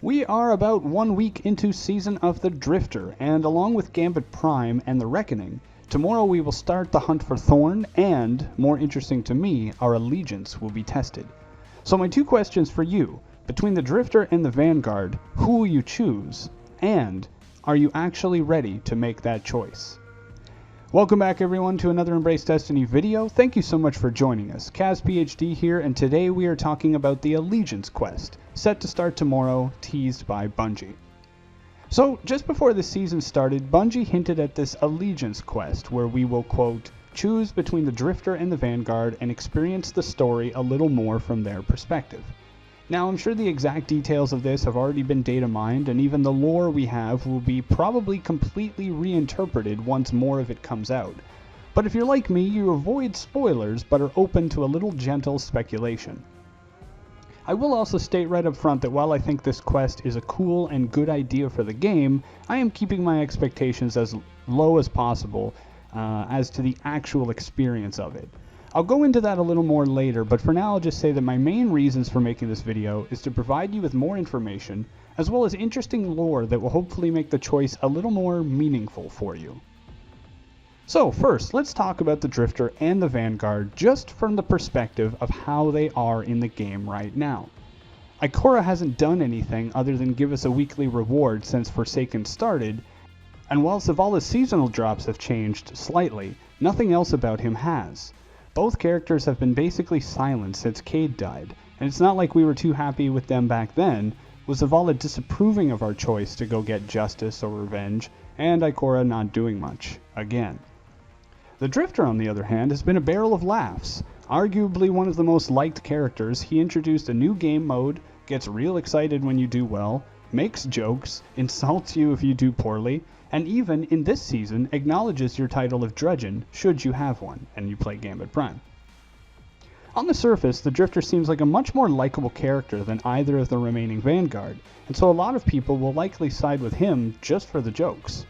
We are about 1 week into Season of the Drifter, and along with Gambit Prime and the Reckoning, tomorrow we will start the hunt for Thorn, and, more interesting to me, our allegiance will be tested. So my two questions for you, between the Drifter and the Vanguard, who will you choose? And, are you actually ready to make that choice? Welcome back everyone to another Embrace Destiny video. Thank you so much for joining us. Kaz PhD here, and today we are talking about the Allegiance quest, set to start tomorrow, teased by Bungie. So, just before the season started, Bungie hinted at this Allegiance quest, where we will, quote, choose between the Drifter and the Vanguard and experience the story a little more from their perspective. Now, I'm sure the exact details of this have already been data mined, and even the lore we have will be probably completely reinterpreted once more of it comes out. But if you're like me, you avoid spoilers but are open to a little gentle speculation. I will also state right up front that while I think this quest is a cool and good idea for the game, I am keeping my expectations as low as possible as to the actual experience of it. I'll go into that a little more later, but for now I'll just say that my main reasons for making this video is to provide you with more information, as well as interesting lore that will hopefully make the choice a little more meaningful for you. So first, let's talk about the Drifter and the Vanguard just from the perspective of how they are in the game right now. Ikora hasn't done anything other than give us a weekly reward since Forsaken started, and while Zavala's seasonal drops have changed slightly, nothing else about him has. Both characters have been basically silent since Cade died, and it's not like we were too happy with them back then. Was Zavala disapproving of our choice to go get justice or revenge, and Ikora not doing much, again. The Drifter, on the other hand, has been a barrel of laughs. Arguably one of the most liked characters, he introduced a new game mode, gets real excited when you do well, makes jokes, insults you if you do poorly, and even, in this season, acknowledges your title of Drudgeon, should you have one, and you play Gambit Prime. On the surface, the Drifter seems like a much more likable character than either of the remaining Vanguard, and so a lot of people will likely side with him just for the jokes.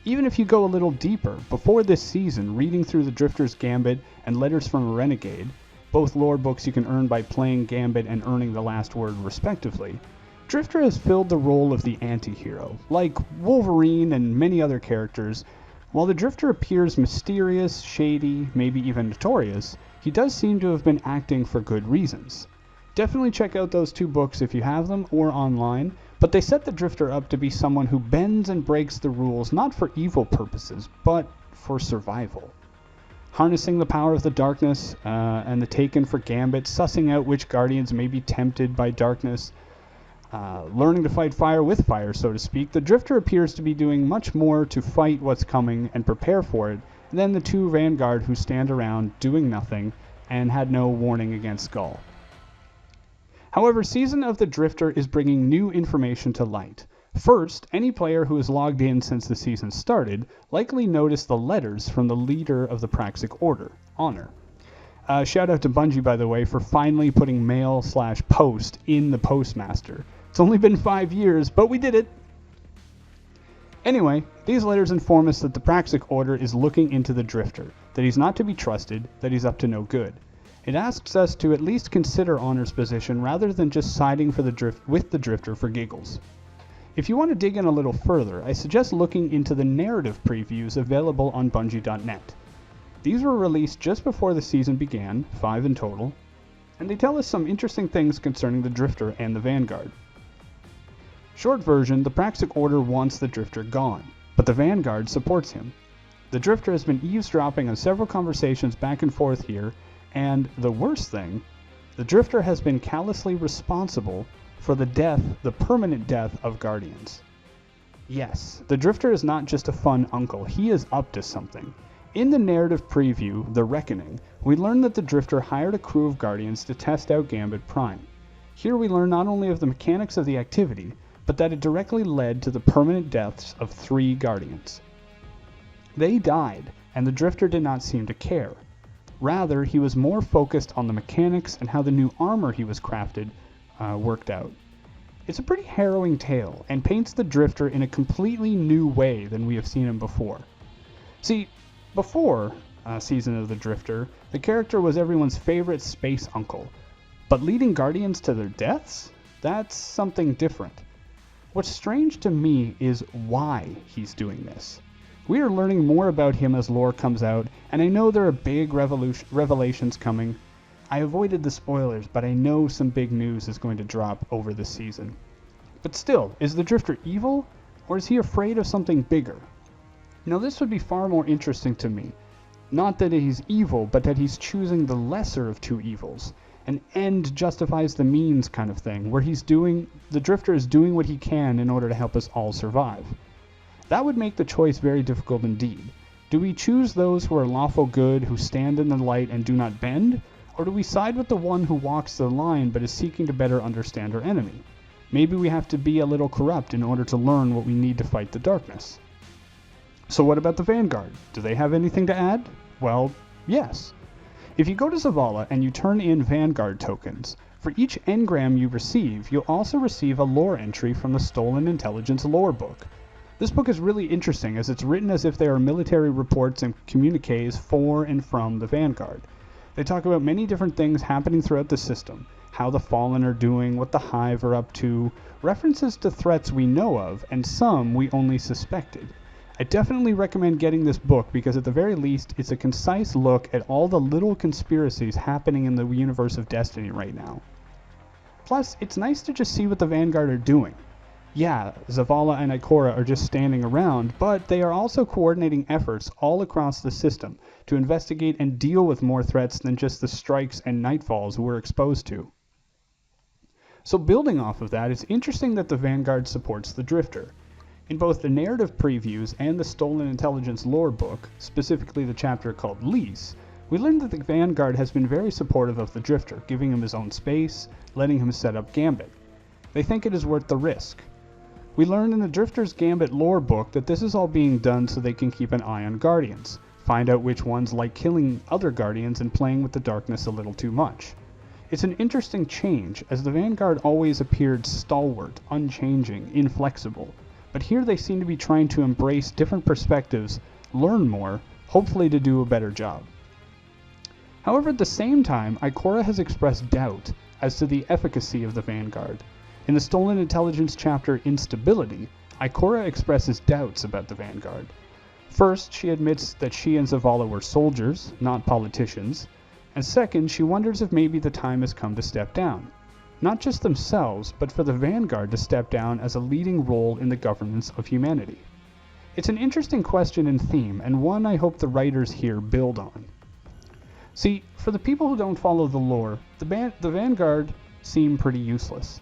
Even if you go a little deeper, before this season, reading through the Drifter's Gambit and Letters from a Renegade, both lore books you can earn by playing Gambit and earning the last word respectively, Drifter has filled the role of the anti-hero. Like Wolverine and many other characters, while the Drifter appears mysterious, shady, maybe even notorious, he does seem to have been acting for good reasons. Definitely check out those two books if you have them or online, but they set the Drifter up to be someone who bends and breaks the rules not for evil purposes, but for survival. Harnessing the power of the darkness and the Taken for Gambit, sussing out which Guardians may be tempted by darkness, learning to fight fire with fire, so to speak, the Drifter appears to be doing much more to fight what's coming and prepare for it than the two Vanguard who stand around doing nothing and had no warning against Skull. However, Season of the Drifter is bringing new information to light. First, any player who has logged in since the season started likely noticed the letters from the leader of the Praxic Order, Honor. Shout out to Bungie, by the way, for finally putting mail/post in the Postmaster. It's only been 5 years, but we did it! Anyway, these letters inform us that the Praxic Order is looking into the Drifter, that he's not to be trusted, that he's up to no good. It asks us to at least consider Honor's position rather than just siding for with the Drifter for giggles. If you want to dig in a little further, I suggest looking into the narrative previews available on Bungie.net. These were released just before the season began, 5 in total, and they tell us some interesting things concerning the Drifter and the Vanguard. Short version, the Praxic Order wants the Drifter gone, but the Vanguard supports him. The Drifter has been eavesdropping on several conversations back and forth here, and the worst thing, the Drifter has been callously responsible for the permanent death of Guardians. Yes, the Drifter is not just a fun uncle, he is up to something. In the narrative preview, The Reckoning, we learn that the Drifter hired a crew of Guardians to test out Gambit Prime. Here we learn not only of the mechanics of the activity, but that it directly led to the permanent deaths of 3 Guardians. They died, and the Drifter did not seem to care. Rather, he was more focused on the mechanics and how the new armor he was crafted worked out. It's a pretty harrowing tale, and paints the Drifter in a completely new way than we have seen him before. See, before Season of the Drifter, the character was everyone's favorite space uncle, but leading Guardians to their deaths? That's something different. What's strange to me is why he's doing this. We are learning more about him as lore comes out, and I know there are big revelations coming. I avoided the spoilers, but I know some big news is going to drop over this season. But still, is the Drifter evil, or is he afraid of something bigger? Now this would be far more interesting to me. Not that he's evil, but that he's choosing the lesser of two evils. An end justifies the means kind of thing, where the Drifter is doing what he can in order to help us all survive. That would make the choice very difficult indeed. Do we choose those who are lawful good, who stand in the light and do not bend? Or do we side with the one who walks the line but is seeking to better understand our enemy? Maybe we have to be a little corrupt in order to learn what we need to fight the darkness. So what about the Vanguard? Do they have anything to add? Well, yes. If you go to Zavala and you turn in Vanguard tokens, for each engram you receive, you'll also receive a lore entry from the Stolen Intelligence lore book. This book is really interesting as it's written as if they are military reports and communiques for and from the Vanguard. They talk about many different things happening throughout the system, how the Fallen are doing, what the Hive are up to, references to threats we know of, and some we only suspected. I definitely recommend getting this book because at the very least it's a concise look at all the little conspiracies happening in the universe of Destiny right now. Plus, it's nice to just see what the Vanguard are doing. Yeah, Zavala and Ikora are just standing around, but they are also coordinating efforts all across the system to investigate and deal with more threats than just the strikes and nightfalls we're exposed to. So building off of that, it's interesting that the Vanguard supports the Drifter. In both the narrative previews and the Stolen Intelligence lore book, specifically the chapter called Lease, we learned that the Vanguard has been very supportive of the Drifter, giving him his own space, letting him set up Gambit. They think it is worth the risk. We learned in the Drifter's Gambit lore book that this is all being done so they can keep an eye on Guardians, find out which ones like killing other Guardians and playing with the darkness a little too much. It's an interesting change, as the Vanguard always appeared stalwart, unchanging, inflexible. But here they seem to be trying to embrace different perspectives, learn more, hopefully to do a better job. However, at the same time, Ikora has expressed doubt as to the efficacy of the Vanguard. In the Stolen Intelligence chapter Instability, Ikora expresses doubts about the Vanguard. First, she admits that she and Zavala were soldiers, not politicians, and second, she wonders if maybe the time has come to step down. Not just themselves, but for the Vanguard to step down as a leading role in the governance of humanity. It's an interesting question and theme, and one I hope the writers here build on. See, for the people who don't follow the lore, the Vanguard seem pretty useless.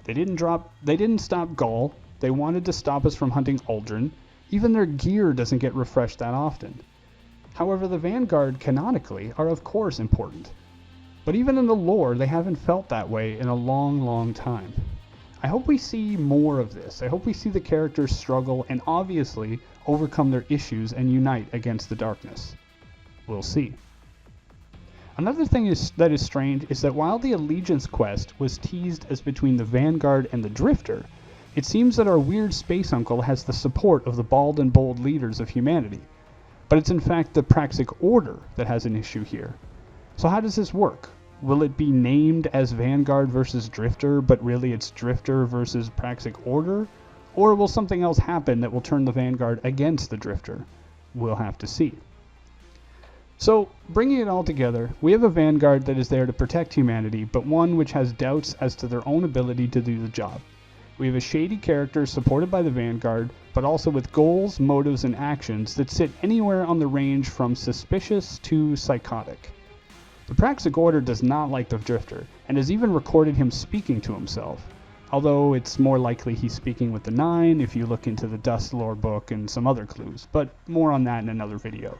They didn't stop Gaul, they wanted to stop us from hunting Aldrin, even their gear doesn't get refreshed that often. However, the Vanguard, canonically, are of course important. But even in the lore, they haven't felt that way in a long, long time. I hope we see more of this. I hope we see the characters struggle and obviously overcome their issues and unite against the darkness. We'll see. Another thing that is strange is that while the Allegiance quest was teased as between the Vanguard and the Drifter, it seems that our weird space uncle has the support of the bald and bold leaders of humanity. But it's in fact the Praxic Order that has an issue here. So how does this work? Will it be named as Vanguard versus Drifter, but really it's Drifter versus Praxic Order? Or will something else happen that will turn the Vanguard against the Drifter? We'll have to see. So, bringing it all together, we have a Vanguard that is there to protect humanity, but one which has doubts as to their own ability to do the job. We have a shady character supported by the Vanguard, but also with goals, motives, and actions that sit anywhere on the range from suspicious to psychotic. The Praxic Order does not like the Drifter, and has even recorded him speaking to himself, although it's more likely he's speaking with the Nine if you look into the Dust lore book and some other clues, but more on that in another video.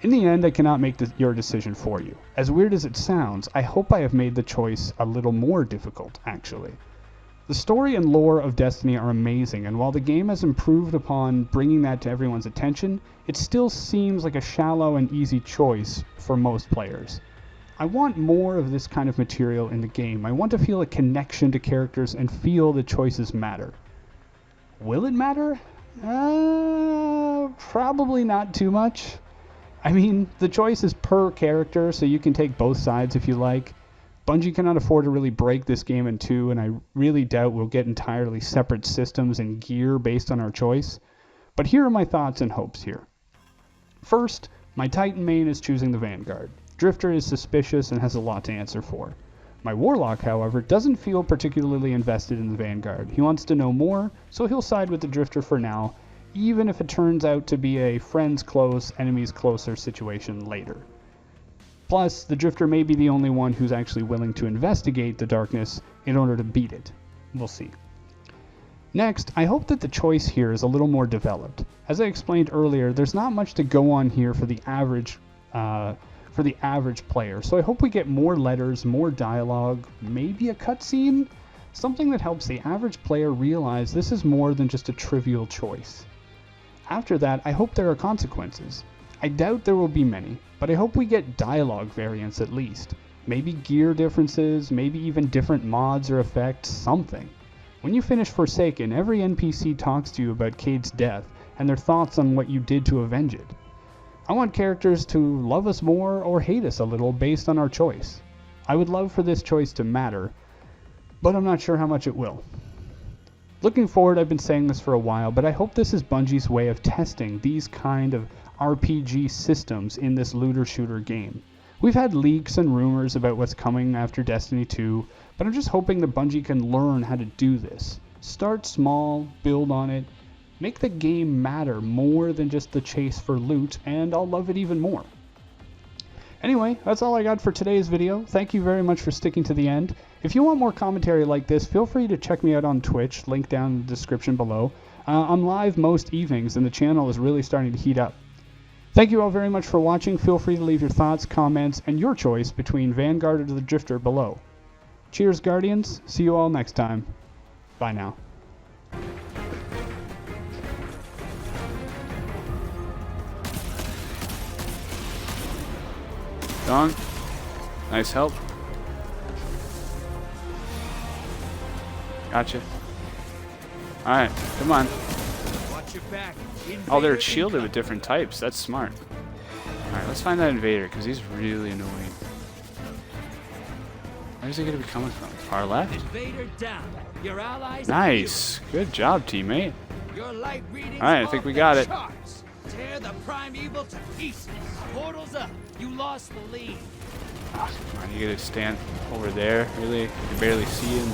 In the end, I cannot make your decision for you. As weird as it sounds, I hope I have made the choice a little more difficult, actually. The story and lore of Destiny are amazing, and while the game has improved upon bringing that to everyone's attention, it still seems like a shallow and easy choice for most players. I want more of this kind of material in the game. I want to feel a connection to characters and feel the choices matter. Will it matter? Probably not too much. I mean, the choice is per character, so you can take both sides if you like. Bungie cannot afford to really break this game in two, and I really doubt we'll get entirely separate systems and gear based on our choice. But here are my thoughts and hopes here. First, my Titan main is choosing the Vanguard. Drifter is suspicious and has a lot to answer for. My Warlock, however, doesn't feel particularly invested in the Vanguard. He wants to know more, so he'll side with the Drifter for now, even if it turns out to be a friends close, enemies closer situation later. Plus, the Drifter may be the only one who's actually willing to investigate the darkness in order to beat it. We'll see. Next, I hope that the choice here is a little more developed. As I explained earlier, there's not much to go on here for the average player, so I hope we get more letters, more dialogue, maybe a cutscene, something that helps the average player realize this is more than just a trivial choice. After that, I hope there are consequences. I doubt there will be many, but I hope we get dialogue variants at least. Maybe gear differences, maybe even different mods or effects, something. When you finish Forsaken, every NPC talks to you about Cade's death and their thoughts on what you did to avenge it. I want characters to love us more or hate us a little based on our choice. I would love for this choice to matter, but I'm not sure how much it will. Looking forward, I've been saying this for a while, but I hope this is Bungie's way of testing these kind of RPG systems in this looter-shooter game. We've had leaks and rumors about what's coming after Destiny 2, but I'm just hoping that Bungie can learn how to do this. Start small, build on it, make the game matter more than just the chase for loot, and I'll love it even more. Anyway, that's all I got for today's video. Thank you very much for sticking to the end. If you want more commentary like this, feel free to check me out on Twitch, link down in the description below. I'm live most evenings, and the channel is really starting to heat up. Thank you all very much for watching. Feel free to leave your thoughts, comments, and your choice between Vanguard or the Drifter below. Cheers, Guardians. See you all next time. Bye now. Done. Nice help. Gotcha. Alright, come on. Oh, they're shielded with different types. That's smart. Alright, let's find that invader, because he's really annoying. Where's he going to be coming from? Far left? Nice. Good job, teammate. Alright, I think we got it. Tear the prime evil to pieces. Portals up. You lost the lead. Oh, come on, you gotta stand over there. Really? You can barely see him.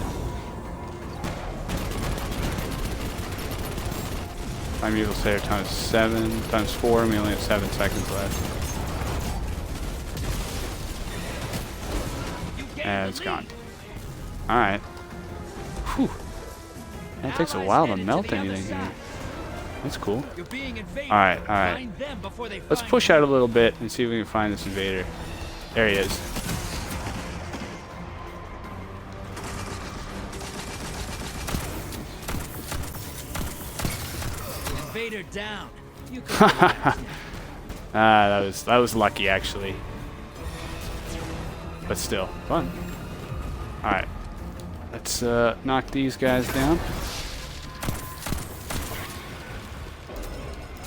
Prime evil Slayer times 7, times 4, and we only have 7 seconds left. And it's gone. Alright. Whew. It takes a while to melt anything here. That's cool. Alright, alright. Let's push out a little bit and see if we can find this invader. There he is. Invader down. that was lucky actually. But still, fun. Alright. Let's knock these guys down.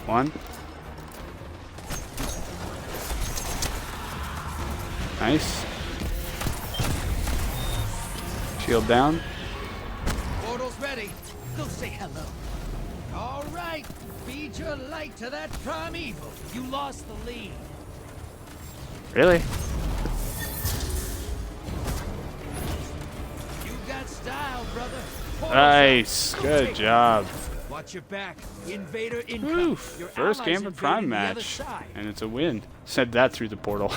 One. Nice. Shield down. Portal's ready. Go say hello. All right. Feed your light to that prime evil. You lost the lead. Really? You got style, brother. Portal's Nice. up. Good job. Watch your back. Invader incoming. Woo, first Gambit Prime match, and it's a win. Said that through the portal.